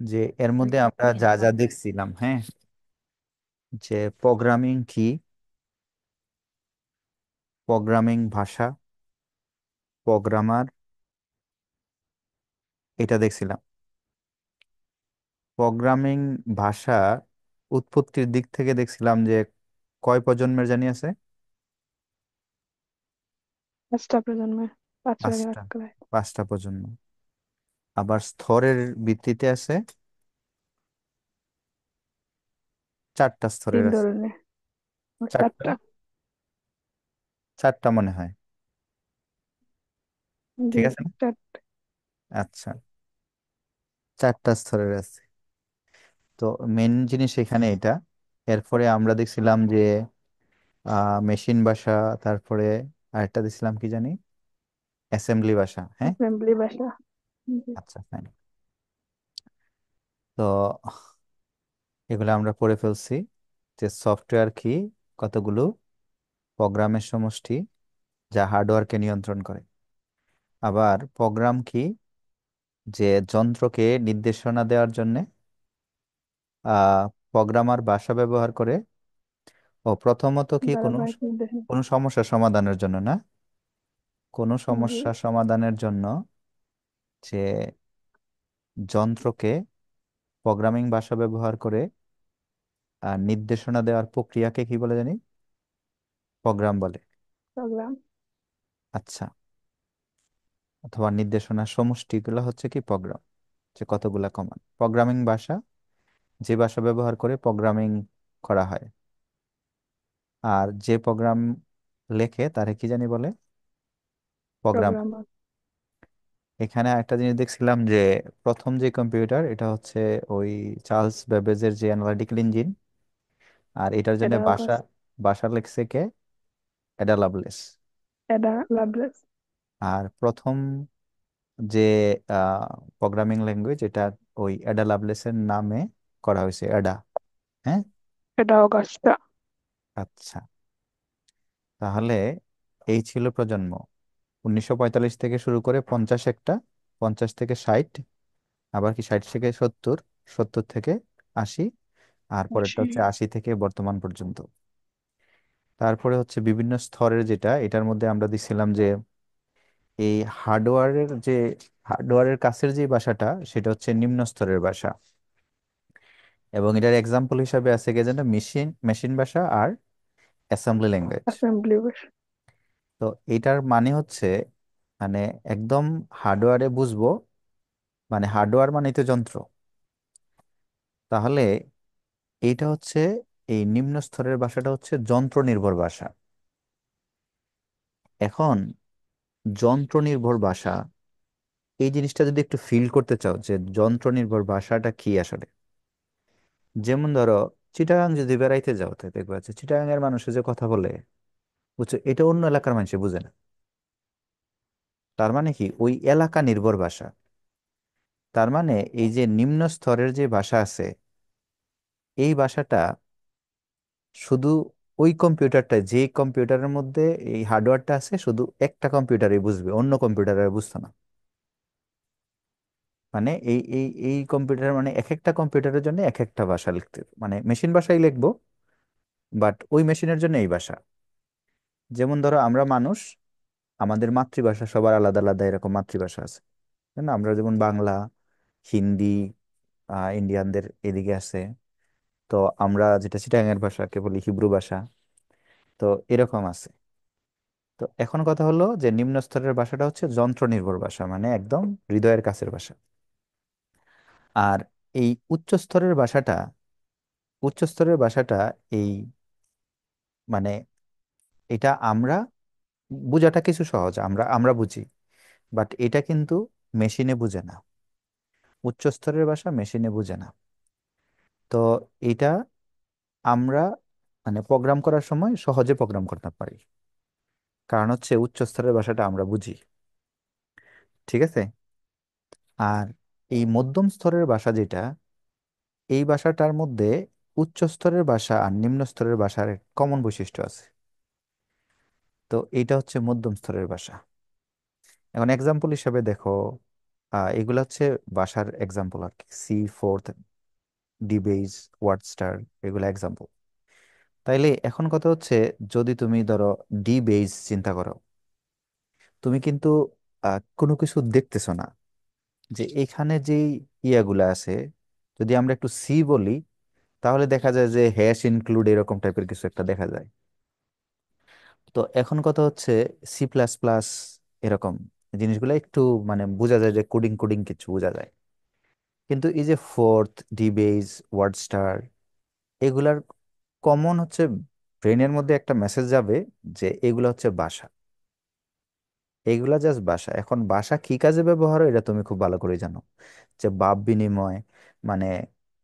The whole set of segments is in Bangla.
যে এর মধ্যে আমরা আচ্ছা। যা যা দেখছিলাম, হ্যাঁ, যে প্রোগ্রামিং কি, প্রোগ্রামিং ভাষা, প্রোগ্রামার, এটা দেখছিলাম। প্রোগ্রামিং ভাষা উৎপত্তির দিক থেকে দেখছিলাম যে কয় প্রজন্মের জানি আছে? পাঁচটা প্রজন্মে, পাঁচ ছয় পাঁচটা। ভাগ করে। পাঁচটা প্রজন্ম। আবার স্তরের ভিত্তিতে আছে চারটা স্তরের তিন আছে। ধরনের, ও চারটা। চারটা। চারটা মনে হয়। জি, ঠিক আছে না? চারটা। আচ্ছা, চারটা স্তরের আছে। তো মেন জিনিস এখানে এটা। এরপরে আমরা দেখছিলাম যে মেশিন ভাষা, তারপরে আরেকটা দেখছিলাম কি জানি, অ্যাসেম্বলি ভাষা, হ্যাঁ। অ্যাসেম্বলি ভাষা। জি। আচ্ছা, ফাইন। তো এগুলো আমরা পড়ে ফেলছি, যে সফটওয়্যার কি, কতগুলো প্রোগ্রামের সমষ্টি যা হার্ডওয়্যারকে নিয়ন্ত্রণ করে। আবার প্রোগ্রাম কি, যে যন্ত্রকে নির্দেশনা দেওয়ার জন্য প্রোগ্রামার ভাষা ব্যবহার করে। ও প্রথমত কি কোনো ধারাবাহিক নির্দেশনা। কোনো সমস্যা সমাধানের জন্য না, কোনো জি। সমস্যা সমাধানের জন্য যে যন্ত্রকে প্রোগ্রামিং ভাষা ব্যবহার করে নির্দেশনা দেওয়ার প্রক্রিয়াকে কি বলে জানি? প্রোগ্রাম বলে। প্রোগ্রাম। আচ্ছা। অথবা নির্দেশনার সমষ্টিগুলো হচ্ছে কি প্রোগ্রাম, যে কতগুলা কমান্ড। প্রোগ্রামিং ভাষা যে ভাষা ব্যবহার করে প্রোগ্রামিং করা হয়, আর যে প্রোগ্রাম লেখে তারে কি জানি বলে? প্রোগ্রাম। প্রোগ্রামার। এখানে একটা জিনিস দেখছিলাম যে প্রথম যে কম্পিউটার, এটা হচ্ছে ওই চার্লস বেবেজের যে অ্যানালিটিক্যাল ইঞ্জিন। আর এটার জন্য ভাষা অ্যাডাবাস। ভাষা লেখছে কে? Ada Lovelace. Ada Lovelace. আর প্রথম যে প্রোগ্রামিং ল্যাঙ্গুয়েজ, এটা ওই অ্যাডা লাভলেসের নামে করা হয়েছে, অ্যাডা। হ্যাঁ। এটা অগাস্টা। আচ্ছা, তাহলে এই ছিল প্রজন্ম। 1945 থেকে শুরু করে 50 একটা, 50 থেকে 60, আবার কি 60 থেকে 70, 70 থেকে 80, আর পরেরটা আশি। হচ্ছে 80 থেকে বর্তমান পর্যন্ত। তারপরে হচ্ছে বিভিন্ন স্তরের, যেটা এটার মধ্যে আমরা দিছিলাম যে এই হার্ডওয়্যারের কাছের যে ভাষাটা, সেটা হচ্ছে নিম্ন স্তরের ভাষা। এবং এটার এক্সাম্পল হিসাবে আছে কি যেন, মেশিন মেশিন ভাষা আর অ্যাসেম্বলি ল্যাঙ্গুয়েজ। অ্যাসেম্বলি ভাষা। তো এটার মানে হচ্ছে, মানে একদম হার্ডওয়্যারে বুঝবো, মানে হার্ডওয়্যার মানে তো যন্ত্র। তাহলে এইটা হচ্ছে, এই নিম্ন স্তরের ভাষাটা হচ্ছে যন্ত্র নির্ভর ভাষা। এখন যন্ত্র নির্ভর ভাষা, এই জিনিসটা যদি একটু ফিল করতে চাও যে যন্ত্র নির্ভর ভাষাটা কি আসলে, যেমন ধরো চিটাগাং যদি বেড়াইতে যাও, তাই দেখবা যে চিটাগাং এর মানুষে যে কথা বলে, বুঝছো, এটা অন্য এলাকার মানুষ বুঝে না। তার মানে কি, ওই এলাকা নির্ভর ভাষা। তার মানে এই যে নিম্ন স্তরের যে ভাষা আছে, এই ভাষাটা শুধু ওই কম্পিউটারটা, যে কম্পিউটারের মধ্যে এই হার্ডওয়্যারটা আছে, শুধু একটা কম্পিউটারই বুঝবে, অন্য কম্পিউটারে বুঝতো না। মানে এই কম্পিউটার, মানে এক একটা কম্পিউটারের জন্য এক একটা ভাষা লিখতে, মানে মেশিন ভাষাই লিখবো, বাট ওই মেশিনের জন্য এই ভাষা। যেমন ধরো আমরা মানুষ, আমাদের মাতৃভাষা সবার আলাদা আলাদা এরকম মাতৃভাষা আছে, তাই না? আমরা যেমন বাংলা, হিন্দি, ইন্ডিয়ানদের এদিকে আছে। তো আমরা যেটা চিটাগাংয়ের ভাষাকে বলি হিব্রু ভাষা। তো এরকম আছে। তো এখন কথা হলো যে নিম্ন স্তরের ভাষাটা হচ্ছে যন্ত্র নির্ভর ভাষা, মানে একদম হৃদয়ের কাছের ভাষা। আর এই উচ্চ স্তরের ভাষাটা এই, মানে এটা আমরা বোঝাটা কিছু সহজ, আমরা আমরা বুঝি, বাট এটা কিন্তু মেশিনে বুঝে না। উচ্চ স্তরের ভাষা মেশিনে বুঝে না। তো এটা আমরা, মানে প্রোগ্রাম করার সময় সহজে প্রোগ্রাম করতে পারি, কারণ হচ্ছে উচ্চ স্তরের ভাষাটা আমরা বুঝি। ঠিক আছে। আর এই মধ্যম স্তরের ভাষা যেটা, এই ভাষাটার মধ্যে উচ্চ স্তরের ভাষা আর নিম্ন স্তরের ভাষার কমন বৈশিষ্ট্য আছে। তো এইটা হচ্ছে মধ্যম স্তরের ভাষা। এখন এক্সাম্পল হিসাবে দেখো, এগুলো হচ্ছে বাসার এক্সাম্পল আর কি। C Forth, dBase, WordStar, এগুলো এক্সাম্পল। তাইলে এখন কথা হচ্ছে, যদি তুমি ধরো ডি বেইজ চিন্তা করো, তুমি কিন্তু কোনো কিছু দেখতেছো না, যে এখানে যে ইয়াগুলা আছে, যদি আমরা একটু সি বলি, তাহলে দেখা যায় যে হ্যাশ ইনক্লুড এরকম টাইপের কিছু একটা দেখা যায়। তো এখন কথা হচ্ছে সি প্লাস প্লাস এরকম জিনিসগুলো একটু মানে বোঝা যায় যে কোডিং কোডিং কিছু বোঝা যায়। কিন্তু এই যে ফোর্থ, ডিবেজ, ওয়ার্ড স্টার, এগুলার কমন হচ্ছে ব্রেনের মধ্যে একটা মেসেজ যাবে যে এগুলা হচ্ছে ভাষা, এগুলা জাস্ট ভাষা। এখন ভাষা কি কাজে ব্যবহার হয় এটা তুমি খুব ভালো করে জানো, যে ভাব বিনিময়, মানে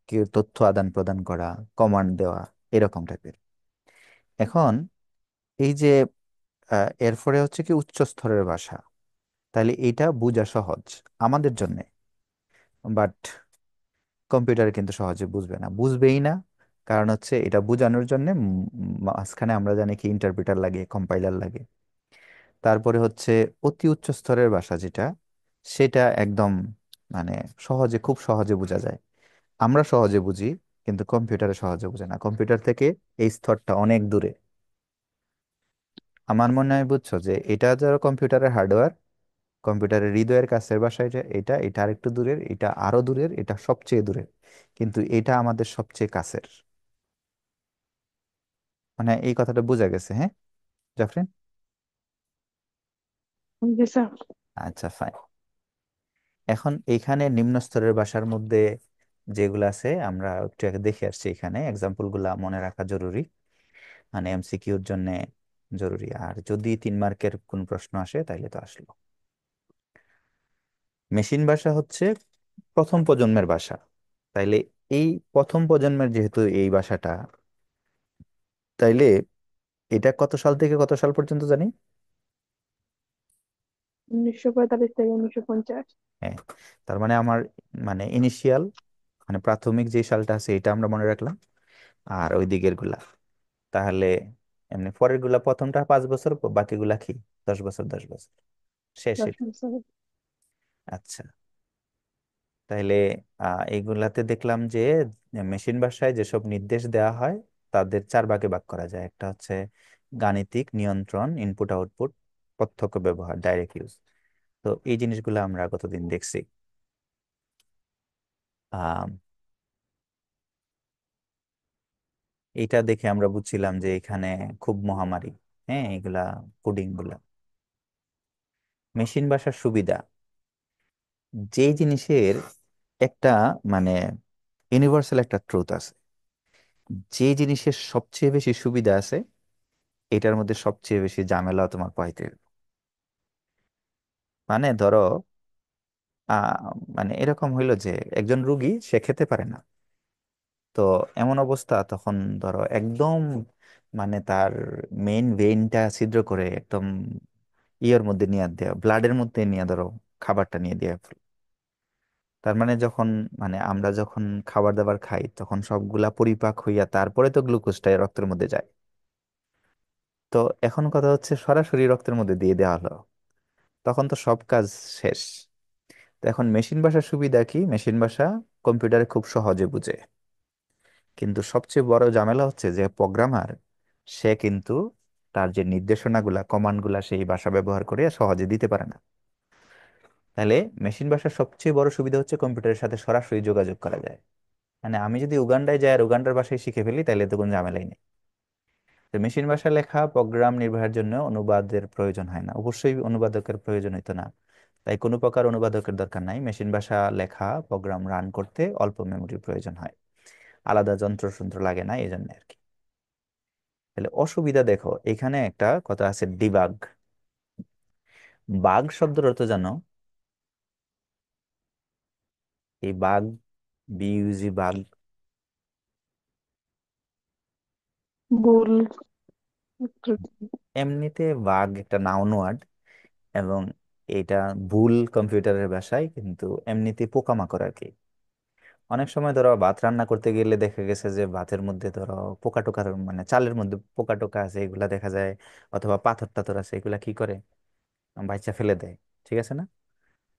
কি তথ্য আদান প্রদান করা, কমান্ড দেওয়া, এরকম টাইপের। এখন এই যে এরপরে হচ্ছে কি উচ্চ স্তরের ভাষা, তাহলে এটা বোঝা সহজ আমাদের জন্য, বাট কম্পিউটার কিন্তু সহজে বুঝবে না, বুঝবেই না। কারণ হচ্ছে এটা বোঝানোর জন্য মাঝখানে আমরা জানি কি ইন্টারপ্রিটার লাগে, কম্পাইলার লাগে। তারপরে হচ্ছে অতি উচ্চ স্তরের ভাষা যেটা, সেটা একদম মানে সহজে, খুব সহজে বোঝা যায়। আমরা সহজে বুঝি, কিন্তু কম্পিউটারে সহজে বুঝে না, কম্পিউটার থেকে এই স্তরটা অনেক দূরে। আমার মনে হয় বুঝছো যে এটা যারা কম্পিউটারের হার্ডওয়্যার, কম্পিউটারের হৃদয়ের কাছের বাসা, এটা এটা এটা আরেকটু দূরের, এটা আরো দূরের, এটা সবচেয়ে দূরের, কিন্তু এটা আমাদের সবচেয়ে কাছের। মানে এই কথাটা বোঝা গেছে, হ্যাঁ জাফরিন? জি স্যার। আচ্ছা ফাইন। এখন এইখানে নিম্ন স্তরের ভাষার মধ্যে যেগুলো আছে আমরা একটু আগে দেখে আসছি, এখানে এক্সাম্পল গুলা মনে রাখা জরুরি, মানে এমসিকিউর জন্য জরুরি। আর যদি 3 মার্কের কোন প্রশ্ন আসে তাইলে তো আসলো। মেশিন ভাষা হচ্ছে প্রথম প্রজন্মের ভাষা। তাইলে এই প্রথম প্রজন্মের যেহেতু এই ভাষাটা, তাইলে এটা কত সাল থেকে কত সাল পর্যন্ত জানি? 1945 থেকে 1950। হ্যাঁ, তার মানে আমার মানে ইনিশিয়াল, মানে প্রাথমিক যে সালটা আছে এটা আমরা মনে রাখলাম, আর ওই দিকের গুলা তাহলে এমনি পরের গুলা প্রথমটা 5 বছর, বাকিগুলা কি 10 বছর, 10 বছর শেষ 10 এটা। বছর। আচ্ছা, তাইলে এইগুলাতে দেখলাম যে মেশিন ভাষায় যেসব নির্দেশ দেওয়া হয় তাদের 4 ভাগে ভাগ করা যায়। একটা হচ্ছে গাণিতিক নিয়ন্ত্রণ, ইনপুট আউটপুট, প্রত্যক্ষ ব্যবহার, ডাইরেক্ট ইউজ। তো এই জিনিসগুলো আমরা গতদিন দেখছি। আহ এটা দেখে আমরা বুঝছিলাম যে এখানে খুব মহামারী। হ্যাঁ, এগুলা কোডিং গুলা। মেশিন ভাষার সুবিধা, যে জিনিসের একটা মানে ইউনিভার্সাল একটা ট্রুথ আছে, যে জিনিসের সবচেয়ে বেশি সুবিধা আছে এটার মধ্যে সবচেয়ে বেশি ঝামেলা তোমার পাইতে হবে। মানে ধরো মানে এরকম হইলো যে একজন রুগী সে খেতে পারে না, তো এমন অবস্থা তখন ধরো একদম মানে তার মেইন ভেইনটা ছিদ্র করে একদম ইয়ের মধ্যে নিয়ে দেওয়া, ব্লাডের মধ্যে নিয়ে ধরো খাবারটা নিয়ে দেওয়া। তার মানে যখন মানে আমরা যখন খাবার দাবার খাই তখন সবগুলা পরিপাক হইয়া তারপরে তো গ্লুকোজটা রক্তের মধ্যে যায়। তো এখন কথা হচ্ছে সরাসরি রক্তের মধ্যে দিয়ে দেওয়া হলো, তখন তো সব কাজ শেষ। তো এখন মেশিন ভাষার সুবিধা কি, মেশিন ভাষা কম্পিউটারে খুব সহজে বুঝে, কিন্তু সবচেয়ে বড় ঝামেলা হচ্ছে যে প্রোগ্রামার সে কিন্তু তার যে নির্দেশনাগুলা, কমান্ডগুলা সেই ভাষা ব্যবহার করে সহজে দিতে পারে না। তাহলে মেশিন ভাষার সবচেয়ে বড় সুবিধা হচ্ছে কম্পিউটারের সাথে সরাসরি যোগাযোগ করা যায়। মানে আমি যদি উগান্ডায় যাই আর উগান্ডার ভাষায় শিখে ফেলি তাহলে তো কোনো ঝামেলাই নেই। তো মেশিন ভাষা লেখা প্রোগ্রাম নির্বাহের জন্য অনুবাদের প্রয়োজন হয় না, অবশ্যই অনুবাদকের প্রয়োজন হইতো না। তাই কোনো প্রকার অনুবাদকের দরকার নাই, মেশিন ভাষা লেখা প্রোগ্রাম রান করতে অল্প মেমোরির প্রয়োজন হয়, আলাদা যন্ত্র লাগে না, এই জন্য আর কি। তাহলে অসুবিধা দেখো, এখানে একটা কথা আছে ডিবাগ। বাগ শব্দের অর্থ জানো? এই বাগ, বিইউজি বাগ। ভুল ত্রুটি। এমনিতে বাগ একটা নাউন ওয়ার্ড, এবং এটা ভুল কম্পিউটারের ভাষায়, কিন্তু এমনিতে পোকামাকড় আর কি। অনেক সময় ধরো ভাত রান্না করতে গেলে দেখা গেছে যে ভাতের মধ্যে ধরো পোকা টোকার মানে চালের মধ্যে পোকা টোকা আছে, এগুলা দেখা যায়, অথবা পাথর টাথর আছে, এগুলা কি করে বাচ্চা ফেলে দেয়, ঠিক আছে না?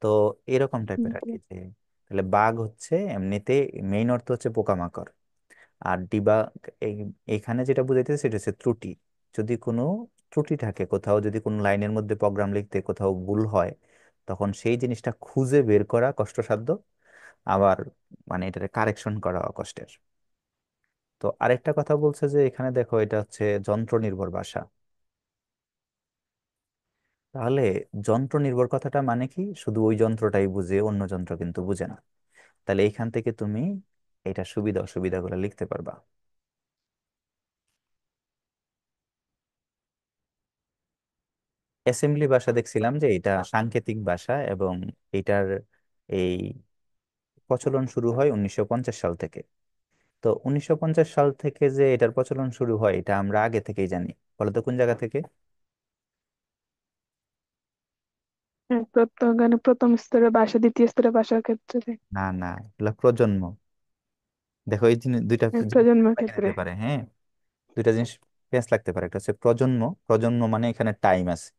তো এরকম টাইপের আর ওকে। কি যে, তাহলে বাগ হচ্ছে এমনিতে মেইন অর্থ হচ্ছে পোকামাকড়। আর ডিবাগ এখানে যেটা বুঝাইতেছে সেটা হচ্ছে ত্রুটি। যদি কোনো ত্রুটি থাকে কোথাও, যদি কোনো লাইনের মধ্যে প্রোগ্রাম লিখতে কোথাও ভুল হয়, তখন সেই জিনিসটা খুঁজে বের করা কষ্টসাধ্য, আবার মানে এটাকে কারেকশন করা কষ্টের। তো আরেকটা কথা বলছে যে এখানে দেখো এটা হচ্ছে যন্ত্র নির্ভর ভাষা। তাহলে যন্ত্র নির্ভর কথাটা মানে কি, শুধু ওই যন্ত্রটাই বুঝে, অন্য যন্ত্র কিন্তু বুঝে না। তাহলে এইখান থেকে তুমি এটা সুবিধা অসুবিধাগুলো লিখতে পারবা। অ্যাসেম্বলি ভাষা দেখছিলাম যে এটা সাংকেতিক ভাষা, এবং এটার এই প্রচলন শুরু হয় 1950 সাল থেকে। তো 1950 সাল থেকে যে এটার প্রচলন শুরু হয় এটা আমরা আগে থেকেই জানি। বলতো কোন জায়গা থেকে? হ্যাঁ, প্রথম স্তরের ভাষা, দ্বিতীয় স্তরের ভাষার ক্ষেত্রে। না না, এগুলা প্রজন্ম। দেখো এই দুইটা হ্যাঁ, জিনিস প্রজন্মের লাগে ক্ষেত্রে। নিতে পারে, হ্যাঁ। দুইটা জিনিস পেঁচ লাগতে পারে। একটা হচ্ছে প্রজন্ম, প্রজন্ম মানে এখানে টাইম আছে,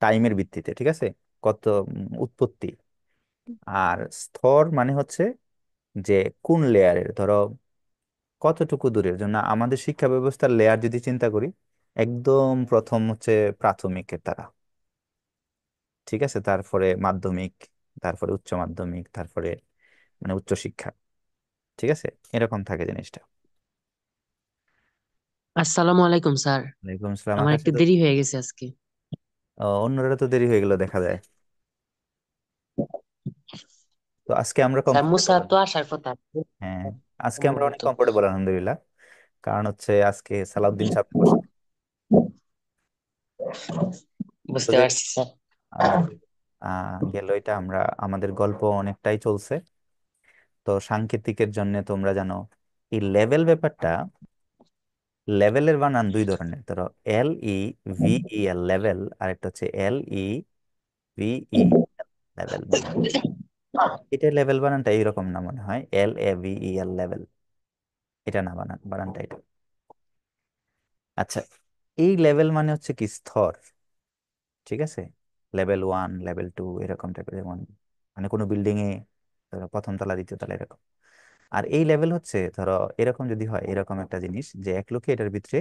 টাইমের ভিত্তিতে, ঠিক আছে, কত উৎপত্তি। আর স্তর মানে হচ্ছে যে কোন লেয়ারের, ধরো কতটুকু দূরের জন্য। আমাদের শিক্ষা ব্যবস্থার লেয়ার যদি চিন্তা করি, একদম প্রথম হচ্ছে প্রাথমিকের তারা, ঠিক আছে, তারপরে মাধ্যমিক, তারপরে উচ্চ মাধ্যমিক, তারপরে মানে উচ্চ শিক্ষা, ঠিক আছে, এরকম থাকে জিনিসটা। আসসালামু আলাইকুম স্যার। ওয়ালাইকুম আসসালাম, আমার আকাশে একটু তো দেরি হয়ে গেছে আজকে। অন্যরা তো দেরি হয়ে গেল দেখা যায়। তো আজকে আমরা স্যার কমফোর্টেবল। মুসার তো আসার কথা। হ্যাঁ, আজকে আমরা অনেক সম্ভবত। কমফোর্টেবল আলহামদুলিল্লাহ। কারণ হচ্ছে আজকে সালাউদ্দিন সাহেব বসে। বুঝতে তোদের পারছি স্যার। আমাদের গেল এটা, আমরা আমাদের গল্প অনেকটাই চলছে। তো সাংকেতিকের জন্য তোমরা জানো এই লেভেল ব্যাপারটা, লেভেলের বানান দুই ধরনের। ধরো LEVEL লেভেল, আর একটা হচ্ছে LEVE লেভেল। বানান, এটা লেভেল বানানটা এইরকম না মনে হয়, LAVEL লেভেল, এটা না, বানানটা এটা। আচ্ছা, এই লেভেল মানে হচ্ছে কি স্তর, ঠিক আছে। লেভেল 1, লেভেল 2 এরকম টাইপের, যেমন মানে কোনো বিল্ডিং এ ধরো প্রথম তলা দ্বিতীয় তলা এরকম। আর এই লেভেল হচ্ছে ধরো এরকম যদি হয়, এরকম একটা জিনিস যে এক লোকে এটার ভিতরে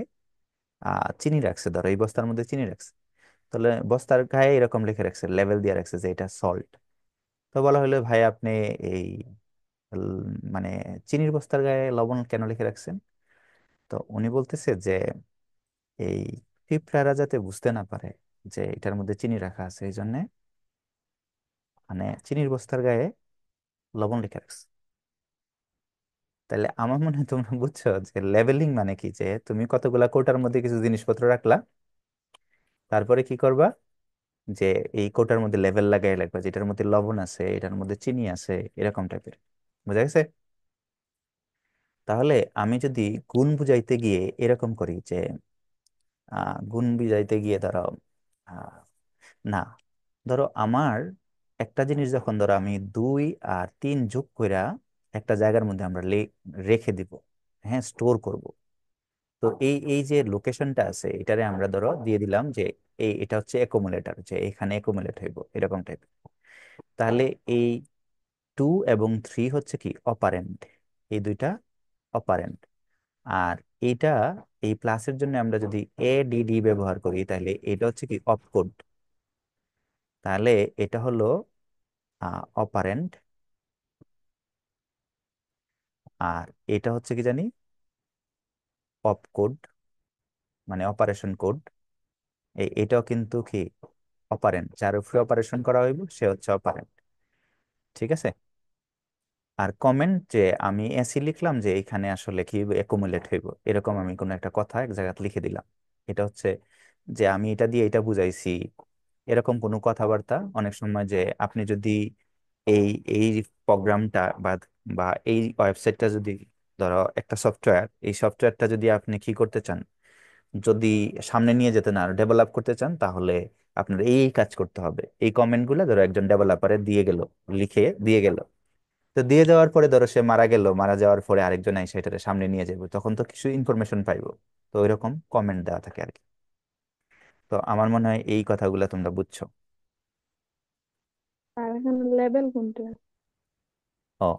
চিনি রাখছে, ধরো এই বস্তার মধ্যে চিনি রাখছে, তাহলে বস্তার গায়ে এরকম লিখে রাখছে, লেভেল দিয়ে রাখছে যে এটা সল্ট। তো বলা হলো ভাই আপনি এই মানে চিনির বস্তার গায়ে লবণ কেন লিখে রাখছেন? তো উনি বলতেছে যে এই পিঁপড়ারা যাতে বুঝতে না পারে যে এটার মধ্যে চিনি রাখা আছে, এই জন্য মানে চিনির বস্তার গায়ে লবণ লিখে রাখছে। তাহলে আমার মনে হয় তোমরা বুঝছো যে লেভেলিং মানে কি, যে তুমি কতগুলা কোটার মধ্যে কিছু জিনিসপত্র রাখলা, তারপরে কি করবা, যে এই কোটার মধ্যে লেভেল লাগাই রাখবা, যেটার মধ্যে লবণ আছে, এটার মধ্যে চিনি আছে, এরকম টাইপের। বুঝা গেছে? তাহলে আমি যদি গুণ বুঝাইতে গিয়ে এরকম করি যে গুণ বুঝাইতে গিয়ে ধরো আহ, না, ধরো আমার একটা জিনিস যখন ধরো আমি 2 আর 3 যোগ কইরা একটা জায়গার মধ্যে আমরা রেখে দিব, হ্যাঁ, স্টোর করব। তো এই এই যে লোকেশনটা আছে এটারে আমরা ধরো দিয়ে দিলাম যে এটা হচ্ছে অ্যাকুমুলেটর, যে এখানে অ্যাকুমুলেট হইব এরকম টাইপ। তাহলে এই 2 এবং 3 হচ্ছে কি অপারেন্ড, এই দুইটা অপারেন্ড। আর এইটা, এই প্লাসের জন্য আমরা যদি ADD ব্যবহার করি, তাহলে এটা হচ্ছে কি অপকোড। তাহলে এটা হলো অপারেন্ড, আর এটা হচ্ছে কি জানি অপকোড, মানে অপারেশন কোড। এটাও কিন্তু কি অপারেন্ড, যার উপরে অপারেশন করা হইব সে হচ্ছে অপারেন্ড, ঠিক আছে। আর কমেন্ট, যে আমি এসি লিখলাম যে এখানে আসলে কি অ্যাকুমুলেট হইব, এরকম আমি কোনো একটা কথা এক জায়গায় লিখে দিলাম, এটা হচ্ছে যে আমি এটা দিয়ে এটা বুঝাইছি, এরকম কোনো কথাবার্তা। অনেক সময় যে আপনি যদি এই এই প্রোগ্রামটা বা বা এই ওয়েবসাইটটা যদি, ধরো একটা সফটওয়্যার, এই সফটওয়্যারটা যদি আপনি কি করতে চান, যদি সামনে নিয়ে যেতে না ডেভেলপ করতে চান, তাহলে আপনার এই কাজ করতে হবে। এই কমেন্টগুলো ধরো একজন ডেভেলপারে দিয়ে গেল, লিখে দিয়ে গেল। তো দিয়ে যাওয়ার পরে ধরো সে মারা গেল, মারা যাওয়ার পরে আরেকজন এসে এটারে সামনে নিয়ে যাবে, তখন তো কিছু ইনফরমেশন পাইবো। তো ওইরকম কমেন্ট দেওয়া থাকে আর কি। তো আমার মনে হয় এই কথাগুলো তোমরা বুঝছো। আর এখানে লেভেল কোনটা? ও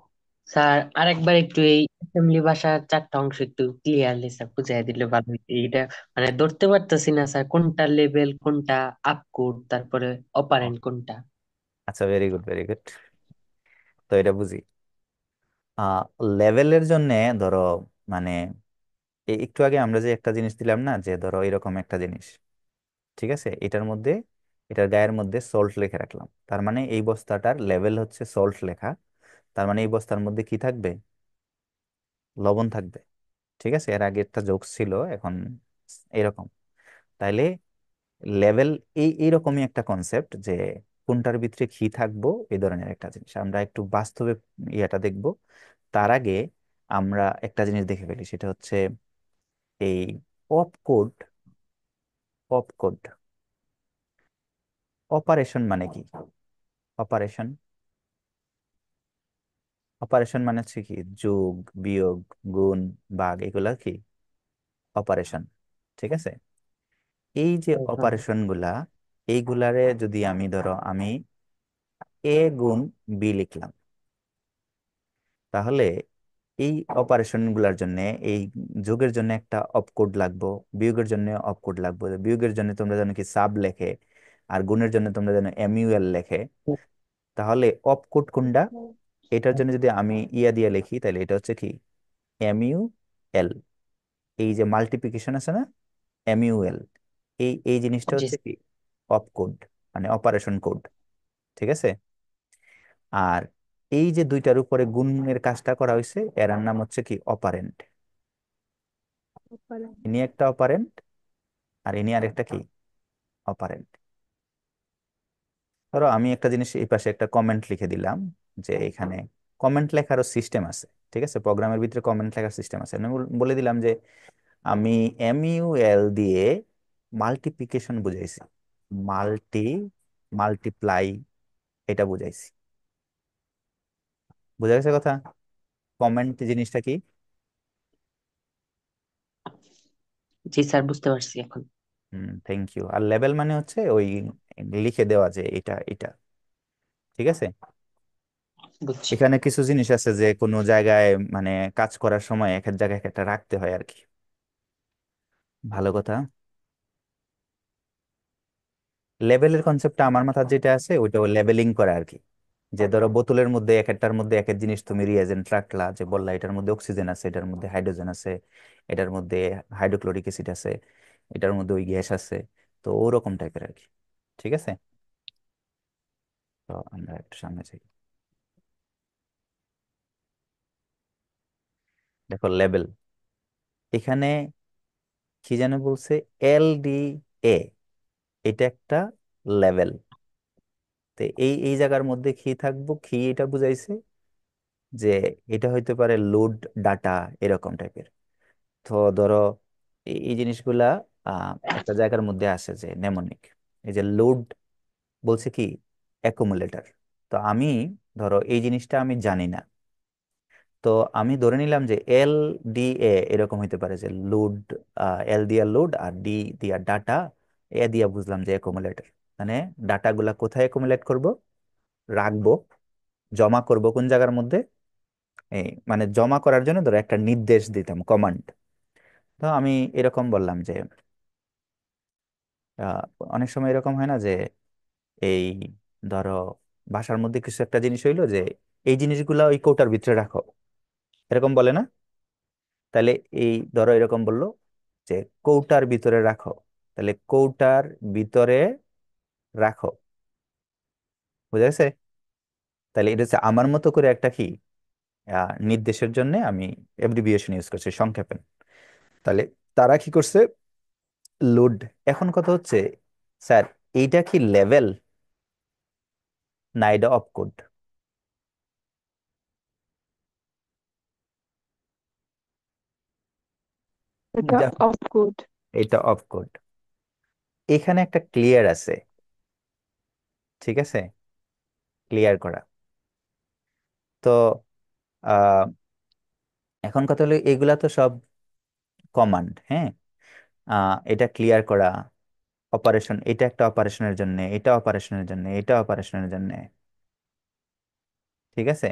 স্যার আরেকবার একটু এই অ্যাসেম্বলি ভাষার চারটা অংশ একটু ক্লিয়ারলি স্যার বুঝাই দিলে ভালো হতো। এইটা মানে ধরতে পারতেছি না স্যার, কোনটা লেভেল, কোনটা আপকোড, তারপরে ও, অপারেন্ড কোনটা। আচ্ছা, ভেরি গুড, ভেরি গুড। তো এটা বুঝি। আহ লেভেলের জন্য ধরো, মানে একটু আগে আমরা যে একটা জিনিস দিলাম না, যে ধরো এরকম একটা জিনিস, ঠিক আছে, এটার মধ্যে, এটার গায়ের মধ্যে সল্ট লিখে রাখলাম, তার মানে এই বস্তাটার লেভেল হচ্ছে সল্ট লেখা। তার মানে এই বস্তার মধ্যে কি থাকবে? লবণ থাকবে। ঠিক আছে, এর আগে একটা জোকস ছিল, এখন এরকম। তাইলে লেভেল এইরকমই একটা কনসেপ্ট, যে কোনটার ভিতরে কি থাকবো, এই ধরনের একটা জিনিস আমরা একটু বাস্তবে ইয়েটা দেখব। তার আগে আমরা একটা জিনিস দেখে ফেলি, সেটা হচ্ছে এই অপকোড। অপকোড অপারেশন মানে কি? অপারেশন অপারেশন মানে হচ্ছে কি, যোগ, বিয়োগ, গুণ, ভাগ, এগুলা কি অপারেশন। ঠিক আছে, এই যে হ্যাঁ, অপারেশন গুলা, এইগুলারে যদি আমি ধরো আমি এ গুণ বি লিখলাম, তাহলে এই অপারেশন গুলার জন্য, এই যোগের জন্য একটা অপকোড লাগবে, বিয়োগের জন্য অপকোড লাগবে। বিয়োগের জন্য তোমরা জানো কি সাব লেখে, আর গুণের জন্য তোমরা জানো এমইউএল লেখে। তাহলে অপকোড কোনটা? এটার জন্য যদি আমি ইয়া দিয়ে লিখি, তাহলে এটা হচ্ছে কি এমইউএল। এই যে মাল্টিপ্লিকেশন আছে না, এমইউএল, এই জিনিসটা জি হচ্ছে কি অপকোড, মানে অপারেশন কোড। ঠিক আছে, আর এই যে দুইটার উপরে গুণের কাজটা করা হয়েছে, এর নাম হচ্ছে কি অপারেন্ড। পারে। ইনি একটা অপারেন্ট, আর ইনি আরেকটা কি অপারেন্ট। ধরো আমি একটা জিনিস এই পাশে একটা কমেন্ট লিখে দিলাম, যে এখানে কমেন্ট লেখারও সিস্টেম আছে। ঠিক আছে, প্রোগ্রামের ভিতরে কমেন্ট লেখার সিস্টেম আছে। আমি বলে দিলাম যে আমি এমইউএল দিয়ে মাল্টিপ্লিকেশন বুঝাইছি, মাল্টি মাল্টিপ্লাই এটা বুঝাইছি। বুঝা গেছে কথা? কমেন্ট জিনিসটা কি? জি স্যার, বুঝতে পারছি এখন। Thank you. আর লেভেল মানে হচ্ছে ওই লিখে দেওয়া, যে এটা এটা। ঠিক আছে, বুঝছি। এখানে কিছু জিনিস আছে যে কোনো জায়গায়, মানে কাজ করার সময় এক এক জায়গায় একটা রাখতে হয় আর কি। ভালো কথা। লেভেলের কনসেপ্টটা আমার মাথায় যেটা আছে, ওইটা লেভেলিং করা আর কি। যে ধরো বোতলের মধ্যে এক একটার মধ্যে এক এক জিনিস তুমি রিয়েজেন্ট রাখলা, যে বললা এটার মধ্যে অক্সিজেন আছে, এটার মধ্যে হাইড্রোজেন আছে, এটার মধ্যে হাইড্রোক্লোরিক অ্যাসিড আছে, এটার মধ্যে ওই গ্যাস আছে। তো ওরকম টাইপের আর কি। ঠিক আছে, তো আমরা একটু সামনে যাই। দেখো লেভেল, এখানে কি যেন বলছে, এল ডি এ, এটা একটা লেভেল। তো এই জায়গার মধ্যে কি থাকবো, কি এটা বুঝাইছে যে এটা হইতে পারে লোড ডাটা, এরকম টাইপের। তো ধরো এই জিনিসগুলা একটা জায়গার মধ্যে আছে, যে নেমোনিক। এই যে লোড বলছে কি অ্যাকুমুলেটর। তো আমি ধরো এই জিনিসটা আমি জানি না, তো আমি ধরে নিলাম যে এল ডি এ এরকম হইতে পারে, যে লোড, এল দিয়া লোড আর ডি দিয়া ডাটা, এ দিয়া বুঝলাম যে অ্যাকুমুলেটর। মানে ডাটাগুলা কোথায় অ্যাকুমুলেট করব, রাখবো, জমা করব কোন জায়গার মধ্যে, এই মানে জমা করার জন্য ধরো একটা নির্দেশ দিতাম, কমান্ড। তো আমি এরকম বললাম যে আহ, অনেক সময় এরকম হয় না, যে এই ধরো বাসার মধ্যে কিছু একটা জিনিস হইলো, যে এই জিনিসগুলা ওই কৌটার ভিতরে রাখো, এরকম বলে না? তাহলে এই ধরো এরকম বললো যে কৌটার ভিতরে রাখো, তাহলে কৌটার ভিতরে রাখো। বুঝা গেছে? তাহলে এটা হচ্ছে আমার মতো করে একটা কি নির্দেশের জন্য আমি এব্রিভিয়েশন ইউজ করছি, সংক্ষেপণ। তাহলে তারা কি করছে, লোড। এখন কথা হচ্ছে, স্যার এইটা কি লেভেল, না এটা অপকোড? এটা দেখো, অফ কোড। এটা অপকোড। এখানে একটা ক্লিয়ার আছে, ঠিক আছে, ক্লিয়ার করা। তো আহ, এখন কথা হলো এগুলা তো সব কমান্ড, হ্যাঁ। এটা ক্লিয়ার করা অপারেশন, এটা একটা অপারেশনের জন্য, এটা অপারেশনের জন্য, এটা অপারেশনের জন্য। ঠিক আছে?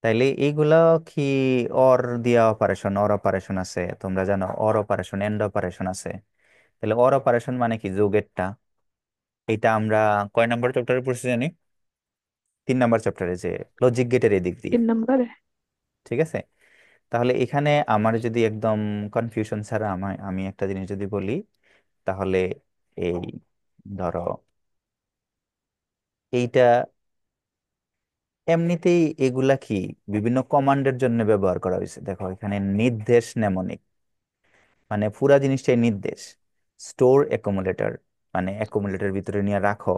তাইলে এইগুলা কি অর দিয়া অপারেশন, অর অপারেশন আছে, তোমরা জানো অর অপারেশন, এন্ড অপারেশন আছে। তাহলে অর অপারেশন মানে কি, যোগেরটা। এটা আমরা কয় নাম্বার চ্যাপ্টারে পড়ছি জানি? 3 নাম্বার চ্যাপ্টারে, যে লজিক গেটের এদিক দিয়ে। 3 নম্বরে। ঠিক আছে? তাহলে এখানে আমার যদি একদম কনফিউশন ছাড়া আমি একটা জিনিস যদি বলি, তাহলে এই ধরো এইটা এমনিতেই এগুলা কি বিভিন্ন কমান্ডের জন্য ব্যবহার করা হয়েছে। দেখো এখানে নির্দেশ নেমনিক, মানে পুরা জিনিসটাই নির্দেশ। স্টোর অ্যাকুমুলেটর, মানে অ্যাকুমুলেটর ভিতরে নিয়ে রাখো,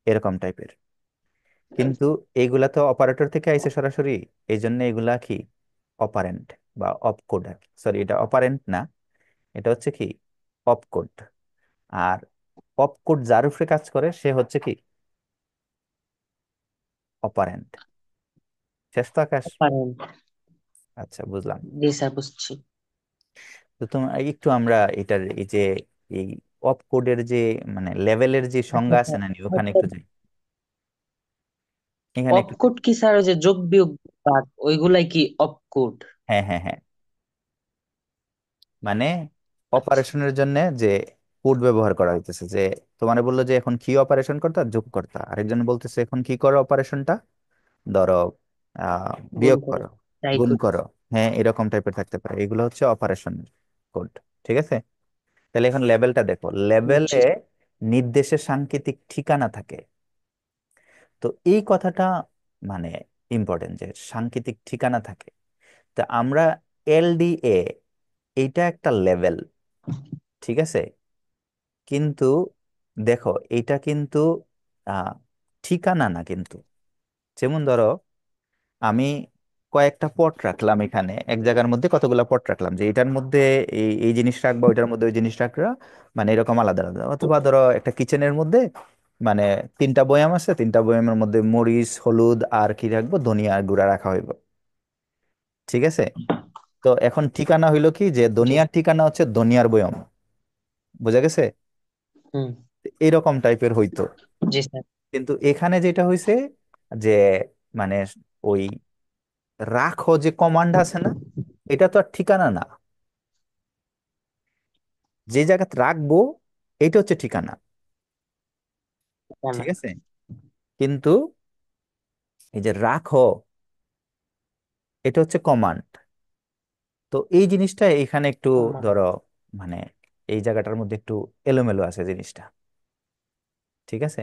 এরকম টাইপের। কিন্তু এইগুলা তো অপারেটর থেকে আইছে সরাসরি, এই জন্য এগুলা কি অপারেন্ট বা অপকোড। সরি, এটা অপারেন্ট না, এটা হচ্ছে কি অপকোড। আর অপকোড যার উপরে কাজ করে সে হচ্ছে কি অপারেন্ট। শেষ তো আকাশ? পারেন। আচ্ছা, বুঝলাম। জি স্যার, বুঝছি। তো তোমার একটু আমরা এটার এই যে এই অপকোডের যে মানে লেভেলের যে আচ্ছা সংজ্ঞা আছে স্যার, না, ওখানে একটু যাই, এখানে একটু। অপকোড কি স্যার? ওই যে যোগ বিয়োগ ভাগ, ওইগুলাই কি অপকোড? হ্যাঁ, হ্যাঁ, হ্যাঁ। মানে আচ্ছা। অপারেশনের জন্য যে কোড ব্যবহার করা হইতেছে, যে তোমার বললো যে এখন কি অপারেশন করতে, যোগ করতে, আরেকজন বলতেছে এখন কি করো অপারেশনটা, ধরো গুণ বিয়োগ করো, করো, তাই গুণ করি। করো। হ্যাঁ, এরকম টাইপের থাকতে পারে, এগুলো হচ্ছে অপারেশন কোড। ঠিক আছে? তাহলে এখন লেভেলটা দেখো, লেভেলে বুঝছি। নির্দেশের সাংকেতিক ঠিকানা থাকে। তো এই কথাটা মানে ইম্পর্টেন্ট, যে সাংকেতিক ঠিকানা থাকে। তা আমরা এলডিএ, এইটা একটা লেভেল, ঠিক আছে? কিন্তু দেখো এটা কিন্তু আহ, ঠিকানা না কিন্তু। যেমন ধরো আমি কয়েকটা পট রাখলাম এখানে, এক জায়গার মধ্যে কতগুলো পট রাখলাম, যে এটার মধ্যে এই এই জিনিস রাখবা, ওইটার মধ্যে ওই জিনিস রাখবা, মানে এরকম আলাদা আলাদা। অথবা ধরো একটা কিচেনের মধ্যে মানে 3টা বয়াম আছে, 3টা বয়ামের মধ্যে মরিচ, হলুদ আর কি রাখবো, ধনিয়া আর গুঁড়া রাখা হইব। ঠিক আছে? তো এখন ঠিকানা হইলো কি, যে জি ধনিয়ার ঠিকানা হচ্ছে ধনিয়ার বয়াম। বোঝা গেছে? হুম। এরকম টাইপের হইতো। জি স্যার। কিন্তু এখানে যেটা হয়েছে, যে মানে ওই রাখো যে কমান্ড আছে না, এটা তো আর ঠিকানা না। যে জায়গাতে রাখবো এইটা হচ্ছে ঠিকানা। ঠিকানা। ঠিক আছে? কিন্তু এই যে রাখো, এটা হচ্ছে কমান্ড। তো এই জিনিসটা এখানে একটু কমা। ধরো মানে এই জায়গাটার মধ্যে একটু এলোমেলো আছে জিনিসটা। ঠিক আছে?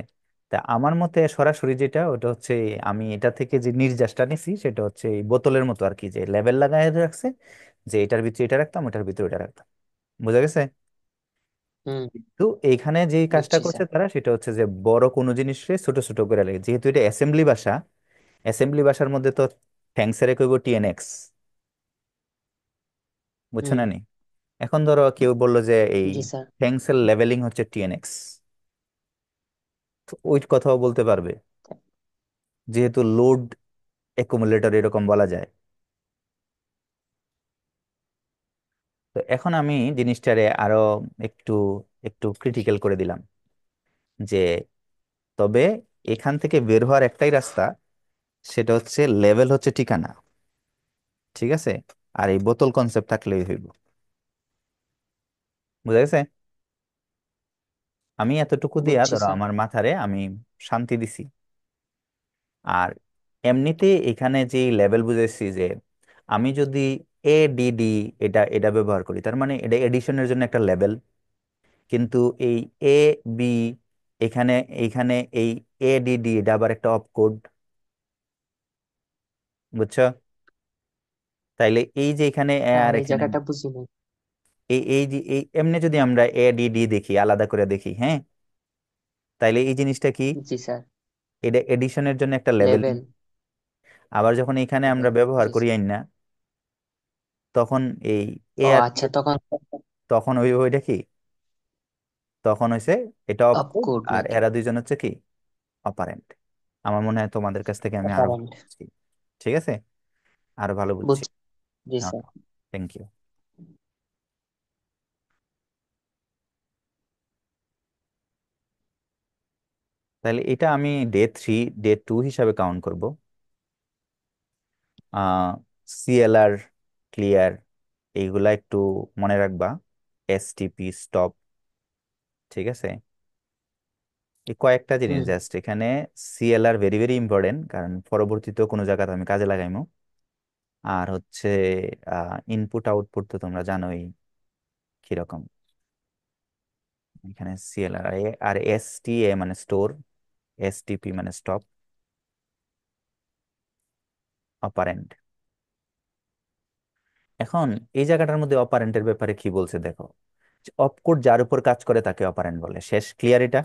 তা আমার মতে সরাসরি যেটা, ওটা হচ্ছে আমি এটা থেকে যে নির্যাসটা নিছি সেটা হচ্ছে এই বোতলের মতো আর কি, যে লেবেল লাগাই রাখছে, যে এটার ভিতরে এটা রাখতাম, ওটার ভিতরে এটা রাখতাম। বোঝা গেছে? হুম। তো এইখানে যে কাজটা বুঝছি করছে স্যার। তারা, সেটা হচ্ছে যে বড় কোনো জিনিসকে ছোট ছোট করে লাগে, যেহেতু এটা অ্যাসেম্বলি ভাষা। অ্যাসেম্বলি ভাষার মধ্যে তো থ্যাংকস এর কইব টিএনএক্স। বুঝছো হুম। না নি? এখন ধরো কেউ বললো যে এই জি স্যার। থ্যাংকস এর লেভেলিং হচ্ছে টিএনএক্স, ওই কথাও বলতে পারবে, যেহেতু লোড অ্যাকুমুলেটর এরকম বলা যায়। তো এখন আমি জিনিসটারে আরো একটু একটু ক্রিটিক্যাল করে দিলাম, যে তবে এখান থেকে বের হওয়ার একটাই রাস্তা, সেটা হচ্ছে লেভেল হচ্ছে ঠিকানা। ঠিক আছে? আর এই বোতল কনসেপ্ট থাকলেই হইব। বুঝা গেছে? আমি এতটুকু দিয়া বুঝছি ধরো স্যার। আমার মাথারে আমি শান্তি দিছি। আর এমনিতে এখানে যে লেভেল বুঝেছি, যে আমি যদি এডিডি এটা এটা ব্যবহার করি, তার মানে এটা এডিশনের জন্য একটা লেভেল। কিন্তু এই এ বি, এখানে এইখানে এই এডিডি এটা আবার একটা অপকোড। বুঝছো? তাইলে এই যে এখানে এ স্যার আর আমি এই এখানে জায়গাটা বুঝিনি। এই এই যে এই এমনি যদি আমরা এডিডি দেখি, আলাদা করে দেখি, হ্যাঁ, তাইলে এই জিনিসটা কি, জি স্যার। এটা এডিশনের জন্য একটা লেভেলিং। লেভেল। আবার যখন এখানে আমরা ব্যবহার জি করি স্যার। আইন না, তখন এই এ ও আর বি, আচ্ছা, তখন তখন ওই ওইটা কি, তখন হইছে এটা অপকোড। অপকোড আর নাকি? এরা দুইজন হচ্ছে কি অপারেন্ট। আমার মনে হয় তোমাদের কাছ থেকে আমি আরো ভালো অপারেন্ট। বুঝছি। ঠিক আছে? আরো ভালো বুঝছি। বুঝছি। জি স্যার। Thank you. তাহলে এটা আমি ডে 3, ডে 2 হিসাবে কাউন্ট করব। সিএলআর, ক্লিয়ার, এইগুলা একটু মনে রাখবা। STP, stop. ঠিক আছে, এই কয়েকটা জিনিস হুম। জাস্ট এখানে। সিএলআর ভেরি ভেরি ইম্পর্টেন্ট, কারণ পরবর্তীতে কোনো জায়গাতে আমি কাজে লাগাইমু। আর হচ্ছে ইনপুট আউটপুট তো তোমরা জানোই কিরকম। এখানে সিএলআর আর এসটিএ মানে স্টোর, এসটিপি মানে স্টপ, অপারেন্ড। এখন এই জায়গাটার মধ্যে অপারেন্টের ব্যাপারে কি বলছে দেখো। অপকোড যার উপর কাজ করে তাকে অপারেন্ড বলে। শেষ, ক্লিয়ার এটা?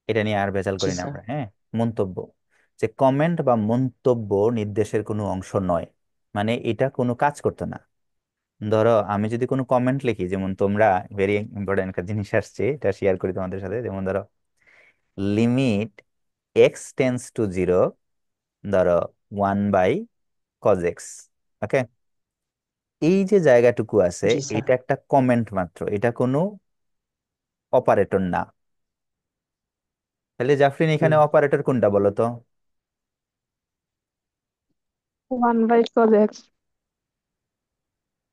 এটা নিয়ে আর ভেজাল জি করি না স্যার। আমরা, হ্যাঁ। মন্তব্য, যে কমেন্ট বা মন্তব্য নির্দেশের কোনো অংশ নয়, মানে এটা কোনো কাজ করতো না। ধরো আমি যদি কোনো কমেন্ট লিখি, যেমন তোমরা, ভেরি ইম্পর্টেন্ট একটা জিনিস আসছে, এটা শেয়ার করি তোমাদের সাথে। যেমন ধরো limit x tends to zero, ধরো 1/cos x। ওকে, এই যে জায়গাটুকু আছে, জি স্যার। এটা একটা কমেন্ট মাত্র, এটা কোনো অপারেটর না। তাহলে জাফরিন এখানে হুম। অপারেটর কোনটা বলো তো? 1/cos x।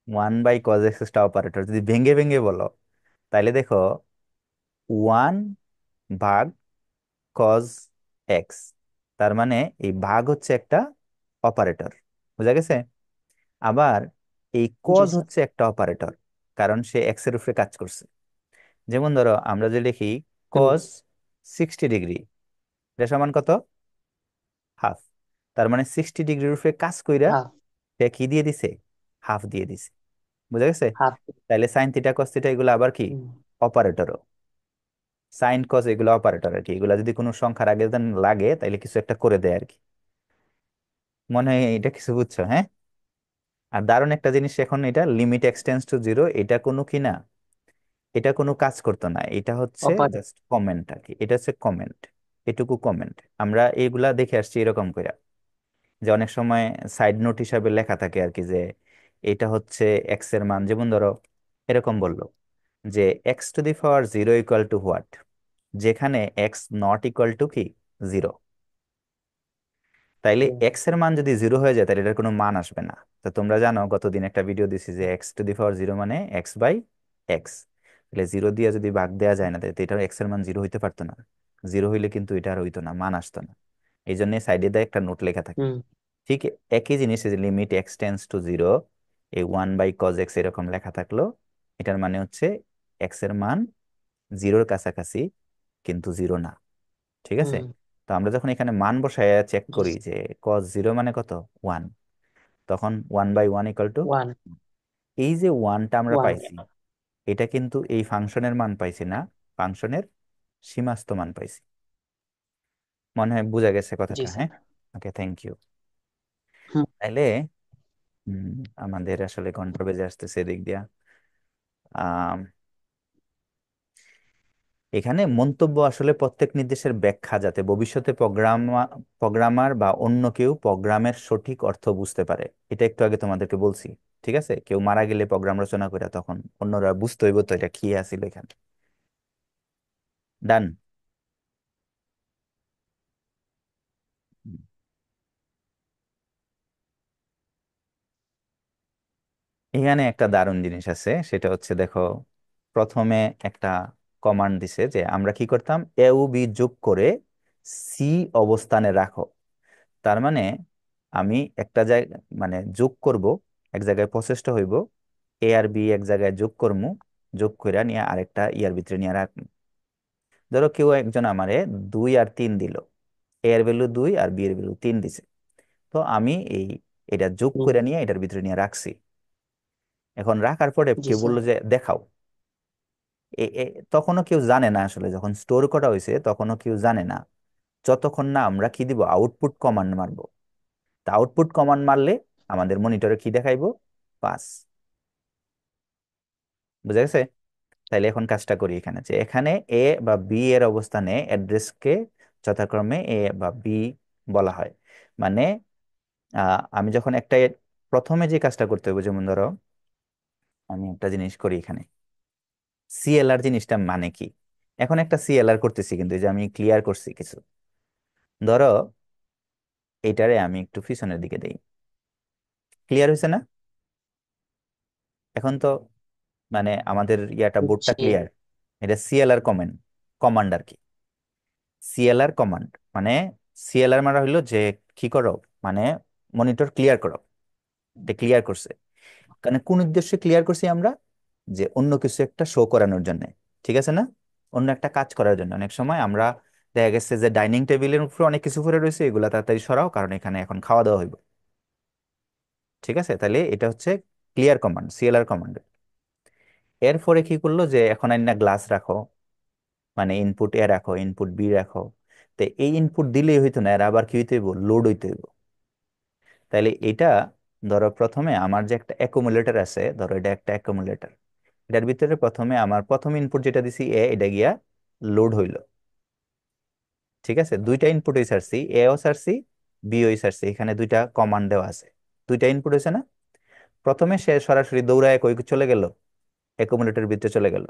1/cos x টা অপারেটর। যদি ভেঙে ভেঙে বলো, তাহলে দেখো 1/cos x, তার মানে এই ভাগ হচ্ছে একটা অপারেটর। বুঝা গেছে? আবার এই জি কজ স্যার। হচ্ছে একটা অপারেটর, কারণ সে এক্স এর উপরে কাজ করছে। যেমন ধরো আমরা যে লিখি হুম। কজ 60 ডিগ্রি, এটা সমান কত? হাফ। তার মানে 60 ডিগ্রির উপরে কাজ কইরা হাফ। সে কি দিয়ে দিছে? হাফ দিয়ে দিছে। বুঝা গেছে? হাফ। তাইলে সাইন থিটা কস থিটা এগুলো আবার কি? হুম। অপারেটরও। সাইন কস এগুলো অপারেটর আর কি। এগুলো যদি কোনো সংখ্যার আগে যেন লাগে, তাইলে কিছু একটা করে দেয় আর কি। মনে হয় এটা কিছু বুঝছো, হ্যাঁ? আর দারুণ একটা জিনিস, এখন এটা লিমিট এক্সটেন্স টু জিরো, এটা কোনো কি না, এটা কোনো কাজ করতো না। এটা হচ্ছে অপার। জাস্ট কমেন্ট আর কি। এটা হচ্ছে কমেন্ট, এটুকু কমেন্ট। আমরা এইগুলা দেখে আসছি এরকম করে, যে অনেক সময় সাইড নোট হিসাবে লেখা থাকে আর কি, যে এটা হচ্ছে এক্স এর মান। যেমন ধরো এরকম বললো যে x⁴ ইকুয়াল টু হোয়াট, যেখানে এক্স নট ইকুয়াল টু কি, জিরো। তাইলে হুম। এক্স এর মান যদি জিরো হয়ে যায়, তাহলে এটার কোনো মান আসবে না। তো তোমরা জানো গতদিন একটা ভিডিও দিছি যে x⁴ মানে x/x। তাহলে জিরো দিয়ে যদি ভাগ দেওয়া যায় না, তাহলে তো এটা এক্স এর মান জিরো হইতে পারতো না। জিরো হইলে কিন্তু এটা আর হইতো না, মান আসতো না। এই জন্য সাইডে দিয়ে একটা নোট লেখা থাকে। হুম। ঠিক একই জিনিস, যে limit x tends to zero, এই 1/cos x এরকম লেখা থাকলো, এটার মানে হচ্ছে এক্স এর মান জিরোর কাছাকাছি, কিন্তু জিরো না। ঠিক আছে? হুম। তো আমরা যখন এখানে মান বসায় চেক জি করি যে cos 0 মানে কত, 1, তখন 1/1 ইকুয়াল টু, ওয়ান। এই যে ওয়ানটা আমরা ওয়ান। পাইছি, এটা কিন্তু এই ফাংশনের মান পাইছি না, ফাংশনের সীমাস্ত মান পাইছি। মনে হয় বোঝা গেছে জি কথাটা, স্যার। হ্যাঁ? ওকে, থ্যাংক ইউ। হুম। তাইলে হুম, আমাদের আসলে ঘন্টা বেজে আসতেছে এদিক দিয়া। আম, এখানে মন্তব্য আসলে প্রত্যেক নির্দেশের ব্যাখ্যা, যাতে ভবিষ্যতে প্রোগ্রামার বা অন্য কেউ প্রোগ্রামের সঠিক অর্থ বুঝতে পারে। এটা একটু আগে তোমাদেরকে বলছি। ঠিক আছে, কেউ মারা গেলে প্রোগ্রাম রচনা করে, তখন অন্যরা বুঝতে হইব তো এটা কি আছিল এখানে। ডান। এখানে একটা দারুণ জিনিস আছে, সেটা হচ্ছে দেখো, প্রথমে একটা কমান্ড দিছে যে আমরা কি করতাম, এ ও বি যোগ করে সি অবস্থানে রাখো। তার মানে আমি একটা জায়গায় মানে যোগ করব, এক জায়গায় প্রসেসটা হইব, এ আর বি এক জায়গায় যোগ করবো, যোগ করে নিয়ে আরেকটা ইয়ার ভিতরে নিয়ে রাখবো। ধরো কেউ একজন আমারে 2 আর 3 দিল, এ এর ভ্যালু 2 আর বি এর ভ্যালু 3 দিছে। তো আমি এটা যোগ হুম। করে নিয়ে এটার ভিতরে নিয়ে রাখছি। এখন রাখার পরে জি কেউ স্যার। বললো যে দেখাও। তখনও কেউ জানে না আসলে, যখন স্টোর করা হয়েছে তখনও কেউ জানে না, যতক্ষণ না আমরা কি দিব, আউটপুট কমান্ড মারবো। তা আউটপুট কমান্ড মারলে আমাদের মনিটরে কি দেখাইবো, 5। বুঝা গেছে? তাইলে এখন কাজটা করি এখানে, যে এখানে এ বা বি এর অবস্থানে অ্যাড্রেসকে যথাক্রমে এ বা বি বলা হয়। মানে আমি যখন একটা, প্রথমে যে কাজটা করতে হবে, যেমন ধরো আমি একটা জিনিস করি এখানে, সিএলআর জিনিসটা মানে কি। এখন একটা সিএলআর করতেছি, কিন্তু এই যে আমি ক্লিয়ার করছি কিছু। ধরো এইটারে আমি একটু পিছনের দিকে দেই। ক্লিয়ার হয়েছে না? এখন তো মানে আমাদের ইয়াটা বোর্ডটা বুঝছি। ক্লিয়ার। এটা সিএলআর কমান্ড আর কি। সিএলআর কমান্ড মানে, সিএলআর মানে হইলো যে কি করো, মানে মনিটর ক্লিয়ার করো। এটা ক্লিয়ার করছে, কারণ কোন উদ্দেশ্যে ক্লিয়ার করছি আমরা? যে অন্য কিছু একটা শো করানোর জন্য, ঠিক আছে না? অন্য একটা কাজ করার জন্য। অনেক সময় আমরা দেখা গেছে যে ডাইনিং টেবিলের উপরে অনেক কিছু পড়ে রয়েছে, এগুলা তাড়াতাড়ি সরাও কারণ এখানে এখন খাওয়া দাওয়া হইব। ঠিক আছে, তাহলে এটা হচ্ছে ক্লিয়ার কমান্ড, সিএলআর কমান্ড। এরপরে কি করলো যে এখন আইনা গ্লাস রাখো, মানে ইনপুট এ রাখো, ইনপুট বি রাখো। তো এই ইনপুট দিলেই হইতো না, এর আবার কি হইতে হইব? লোড হইতে হইব। তাহলে এটা, ধরো প্রথমে আমার যে একটা অ্যাকুমুলেটর আছে, ধরো এটা একটা অ্যাকুমুলেটর, এটার ভিতরে প্রথমে আমার প্রথম ইনপুট যেটা দিছি এ, এটা গিয়া লোড হইলো। ঠিক আছে, দুইটা ইনপুট হই সারছি, এ ও সারছি, বি ও সারছি, এখানে দুইটা কমান্ড দেওয়া আছে। দুইটা ইনপুট হয়েছে না? প্রথমে সে সরাসরি দৌড়ায় কই চলে গেল? অ্যাকুমুলেটরের ভিতরে চলে গেল।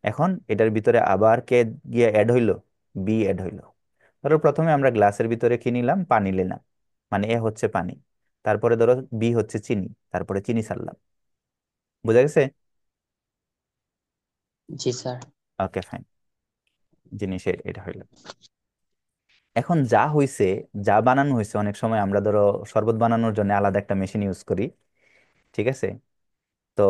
এখন এটার ভিতরে আবার কে গিয়ে অ্যাড হইলো? বি অ্যাড হইলো। ধরো প্রথমে আমরা গ্লাসের ভিতরে কি নিলাম? পানি নিলাম, মানে এ হচ্ছে পানি। তারপরে ধরো বি হচ্ছে চিনি, তারপরে চিনি ছাড়লাম। বুঝা গেছে? জি স্যার। ওকে ফাইন, জিনিসের এটা হইলো। এখন যা হইছে, যা বানানো হয়েছে, অনেক সময় আমরা ধরো শরবত বানানোর জন্য আলাদা একটা মেশিন ইউজ করি। ঠিক আছে, তো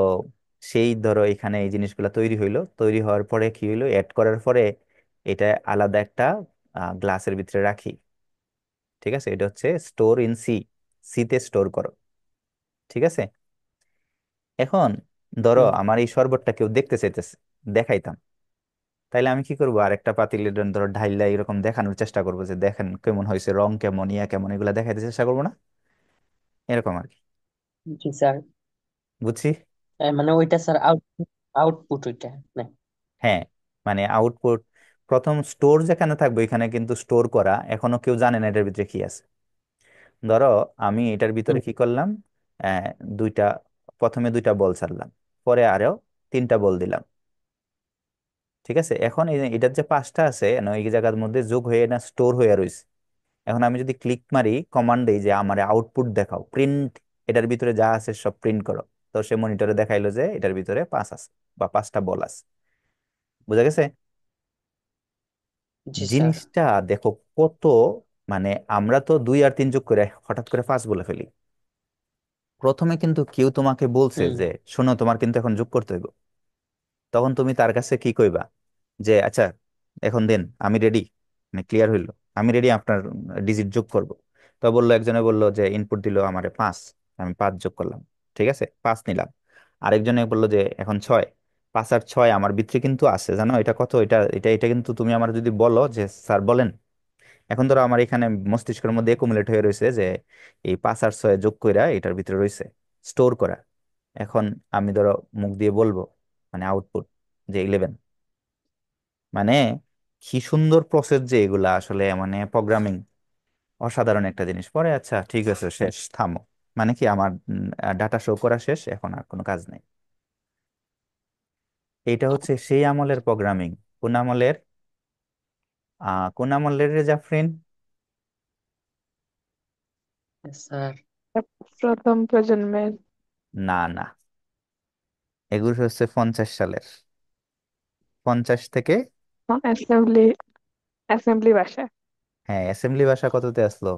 সেই ধরো এখানে এই জিনিসগুলো তৈরি হইলো, তৈরি হওয়ার পরে কি হইলো, অ্যাড করার পরে এটা আলাদা একটা গ্লাসের ভিতরে রাখি। ঠিক আছে, এটা হচ্ছে স্টোর ইন সি, সিতে স্টোর করো। ঠিক আছে, এখন ধরো হুম। আমার এই শরবতটা কেউ দেখতে চাইতেছে, দেখাইতাম, তাইলে আমি কি করবো? আরেকটা পাতিলে ধরো ঢাইলা এরকম দেখানোর চেষ্টা করবো যে দেখেন কেমন হয়েছে, রং কেমন, ইয়া কেমন, এগুলা দেখাইতে চেষ্টা করবো না? এরকম আর কি। জি স্যার। বুঝছি। মানে ওইটা স্যার আউটপুট, আউটপুট ওইটা না? হ্যাঁ, মানে আউটপুট, প্রথম স্টোর যেখানে থাকবে এখানে কিন্তু স্টোর করা, এখনো কেউ জানে না এটার ভিতরে কি আছে। ধরো আমি এটার ভিতরে হুম। কি করলাম, আহ, দুইটা, প্রথমে দুইটা বল ছাড়লাম, পরে আরো তিনটা বল দিলাম। ঠিক আছে, এখন এটার যে পাঁচটা আছে না, এই জায়গার মধ্যে যোগ হয়ে না স্টোর হয়ে রয়েছে। এখন আমি যদি ক্লিক মারি কমান্ডে যে আমার আউটপুট দেখাও, প্রিন্ট, এটার ভিতরে যা আছে সব প্রিন্ট করো, তো সে মনিটরে দেখাইলো যে এটার ভিতরে পাঁচ আছে বা পাঁচটা বল আছে। বুঝা গেছে? জি স্যার। জিনিসটা দেখো কত, মানে আমরা তো দুই আর তিন যোগ করে হঠাৎ করে পাঁচ বলে ফেলি। প্রথমে কিন্তু কেউ তোমাকে বলছে হুম। যে শোনো তোমার কিন্তু এখন যোগ করতে হইব, তখন তুমি তার কাছে কি কইবা? যে আচ্ছা এখন দেন, আমি রেডি, মানে ক্লিয়ার হইলো, আমি রেডি আপনার ডিজিট যোগ করব। তো বললো, একজনে বললো যে ইনপুট দিল আমারে পাঁচ, আমি পাঁচ যোগ করলাম। ঠিক আছে, পাঁচ নিলাম। আরেকজনে বললো যে এখন ছয়, পাঁচ আর ছয় আমার ভিতরে কিন্তু আছে, জানো এটা কত, এটা এটা এটা কিন্তু তুমি আমার যদি বলো যে স্যার বলেন, এখন ধরো আমার এখানে মস্তিষ্কের মধ্যে একুমুলেট হয়ে রয়েছে যে এই পাঁচ আর ছয় যোগ কইরা এটার ভিতরে রয়েছে স্টোর করা। এখন আমি ধরো মুখ দিয়ে বলবো, মানে আউটপুট, যে 11। মানে কি সুন্দর প্রসেস যে এগুলা আসলে, মানে প্রোগ্রামিং অসাধারণ একটা জিনিস। পরে আচ্ছা ঠিক আছে শেষ, থামো, মানে কি আমার ডাটা শো করা শেষ, এখন আর কোনো কাজ নেই। এইটা হচ্ছে সেই আমলের প্রোগ্রামিং। কোন আমলের? কোন আমলের রে জাফরিন? স্যার। প্রথম প্রজন্মের। না না, এগুলো হচ্ছে 50 সালের, 50 থেকে। অ্যাসেম্বলি, অ্যাসেম্বলি ভাষা। হ্যাঁ, অ্যাসেম্বলি ভাষা কততে আসলো?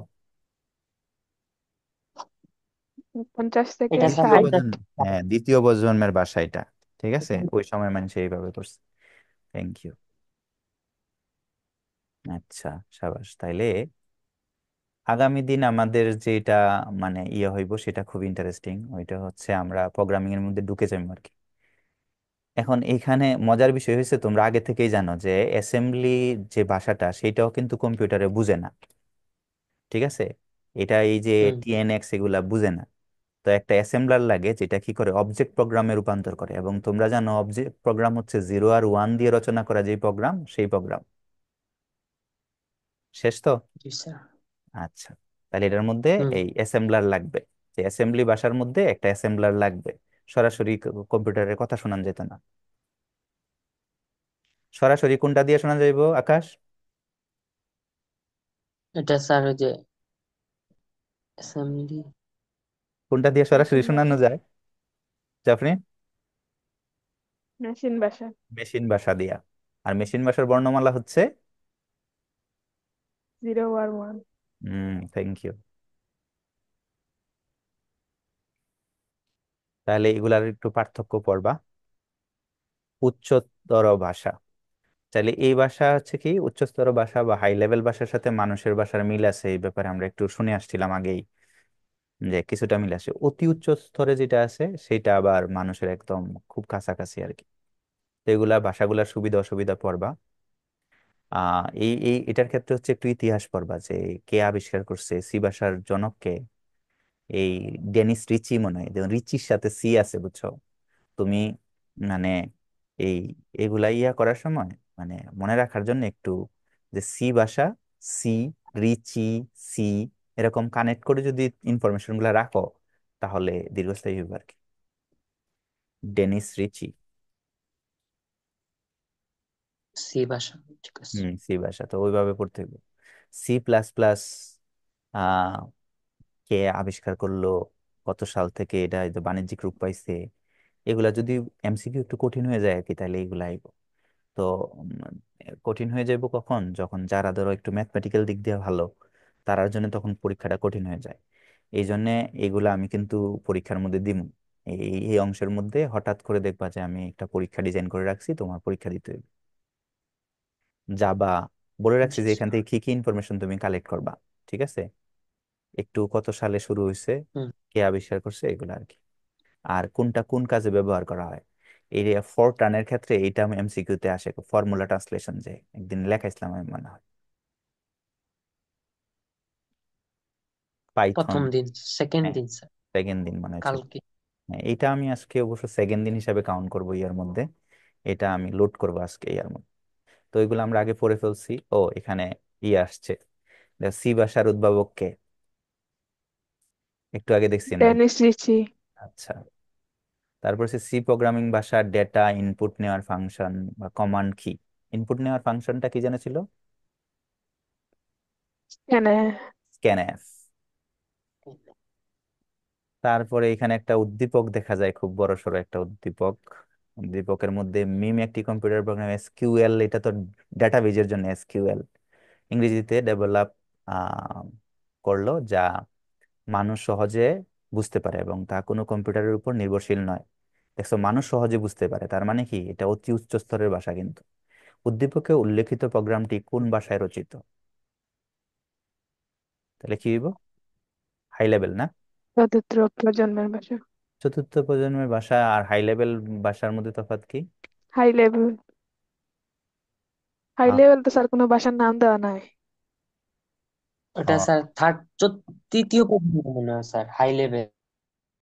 50 থেকে এটা স্যার দ্বিতীয় 60। প্রজন্ম, হ্যাঁ দ্বিতীয় প্রজন্মের ভাষা এটা। ঠিক আছে, ওই সময় মানুষ এইভাবে করছে। Thank you. আচ্ছা, সাবাস। তাইলে আগামী দিন আমাদের যেটা মানে ইয়ে হইব সেটা খুব ইন্টারেস্টিং, ওইটা হচ্ছে আমরা প্রোগ্রামিং এর মধ্যে ঢুকে যাবো আর কি। এখন এখানে মজার বিষয় হয়েছে, তোমরা আগে থেকেই জানো যে অ্যাসেম্বলি যে ভাষাটা সেটাও কিন্তু কম্পিউটারে বুঝে না। ঠিক আছে, এটা এই যে হুম। টিএনএক্স এগুলা বুঝে না। তো একটা অ্যাসেম্বলার লাগে যেটা কি করে অবজেক্ট প্রোগ্রামে রূপান্তর করে, এবং তোমরা জানো অবজেক্ট প্রোগ্রাম হচ্ছে জিরো আর ওয়ান দিয়ে রচনা করা যে প্রোগ্রাম, সেই প্রোগ্রাম। শেষ তো? জি স্যার। আচ্ছা, তাহলে এটার মধ্যে হুম। এই অ্যাসেম্বলার লাগবে, যে অ্যাসেম্বলি ভাষার মধ্যে একটা অ্যাসেম্বলার লাগবে। সরাসরি কম্পিউটারের কথা শোনান যেত না। সরাসরি কোনটা দিয়ে শোনা যাইব আকাশ? এটা স্যার ওই যে অ্যাসেম্বলি, কোনটা দিয়ে সরাসরি মেশিন শোনানো ভাষা। যায় জাফরিন? মেশিন ভাষা। মেশিন ভাষা দিয়া। আর মেশিন ভাষার বর্ণমালা হচ্ছে? 0 আর 1। Thank you. তাহলে এগুলার একটু পার্থক্য পড়বা। উচ্চতর ভাষা, তাহলে এই ভাষা হচ্ছে কি উচ্চস্তর ভাষা বা হাই লেভেল ভাষার সাথে মানুষের ভাষার মিল আছে, এই ব্যাপারে আমরা একটু শুনে আসছিলাম আগেই যে কিছুটা মিল আছে। অতি উচ্চ স্তরে যেটা আছে সেটা আবার মানুষের একদম খুব কাছাকাছি আর কি। তো এগুলা ভাষাগুলার সুবিধা অসুবিধা পড়বা। এই এই এটার ক্ষেত্রে হচ্ছে একটু ইতিহাস পড়বা, যে কে আবিষ্কার করছে সি ভাষার জনককে। এই ডেনিস রিচি মনে হয়, যেমন রিচির সাথে সি আছে বুঝছো তুমি, মানে এই এগুলা ইয়া করার সময় মানে মনে রাখার জন্য একটু, যে সি ভাষা, সি, রিচি, সি, এরকম কানেক্ট করে যদি ইনফরমেশন গুলা রাখো তাহলে দীর্ঘস্থায়ী হবে আর কি। ডেনিস রিচি। সি ভাষা, ঠিক আছে। সি ভাষা তো ওইভাবে পড়তে হবে। সি প্লাস প্লাস কে আবিষ্কার করলো, কত সাল থেকে এটা এই যে বাণিজ্যিক রূপ পাইছে, এগুলা যদি এমসিকিউ একটু কঠিন হয়ে যায় আর কি, তাহলে এগুলা আইবো। তো কঠিন হয়ে যাইব কখন, যখন যারা ধরো একটু ম্যাথমেটিক্যাল দিক দিয়ে ভালো, তারার জন্য তখন পরীক্ষাটা কঠিন হয়ে যায়। এই জন্য এগুলা আমি কিন্তু পরীক্ষার মধ্যে দিব। এই এই অংশের মধ্যে হঠাৎ করে দেখবা যে আমি একটা পরীক্ষা ডিজাইন করে রাখছি, তোমার পরীক্ষা দিতে হবে। যাবা, বলে রাখছি জি যে এখান স্যার। থেকে কি কি ইনফরমেশন তুমি কালেক্ট করবা। ঠিক আছে, একটু কত সালে শুরু হয়েছে, হুম। কে আবিষ্কার করছে, এগুলো আর কি। আর কোনটা কোন কাজে ব্যবহার করা হয়। এই ফোর টার্নের ক্ষেত্রে এইটা আমি এমসিকিউ তে আসে, ফর্মুলা ট্রান্সলেশন, যে একদিন লেখাইছিলাম আমি মনে হয়, পাইথন। প্রথম দিন, সেকেন্ড হ্যাঁ, দিন স্যার, সেকেন্ড দিন মনে হচ্ছে। কালকে। হ্যাঁ, এইটা আমি আজকে অবশ্য সেকেন্ড দিন হিসাবে কাউন্ট করবো ইয়ার মধ্যে। এটা আমি লোড করবো আজকে ইয়ার মধ্যে। তো এগুলো আমরা আগে পড়ে ফেলছি। ও এখানে ইয়ে আসছে, সি ভাষার উদ্ভাবক কে, একটু আগে দেখছি না? ডেনিস রিচি। আচ্ছা। তারপর হচ্ছে সি প্রোগ্রামিং ভাষার ডেটা ইনপুট নেওয়ার ফাংশন বা কমান্ড কি। ইনপুট নেওয়ার ফাংশনটা কি জানা ছিল? কেন? স্ক্যানএফ। তারপরে এখানে একটা উদ্দীপক দেখা যায়, খুব বড় সড়ো একটা উদ্দীপক। উদ্দীপকের মধ্যে মিম একটি কম্পিউটার প্রোগ্রাম, এসকিউএল, এটা তো ডাটাবেজের জন্য এসকিউএল ইংরেজিতে ডেভেলপ করলো, যা মানুষ সহজে বুঝতে পারে এবং তা কোনো কম্পিউটারের উপর নির্ভরশীল নয়। দেখছো, মানুষ সহজে বুঝতে পারে, তার মানে কি এটা অতি উচ্চ স্তরের ভাষা কিন্তু। উদ্দীপকে উল্লেখিত প্রোগ্রামটি কোন ভাষায় রচিত? তাহলে কি হইব? হাই লেভেল না? চতুর্থ প্রজন্মের ভাষা। চতুর্থ প্রজন্মের ভাষা আর হাই লেভেল ভাষার মধ্যে তফাৎ কি? High level. High uh- level তো স্যার কোনো ভাষার নাম দেওয়া নাই। ওটা আ- স্যার তৃতীয় পর্যন্ত মনে হয় স্যার, হাই লেভেল।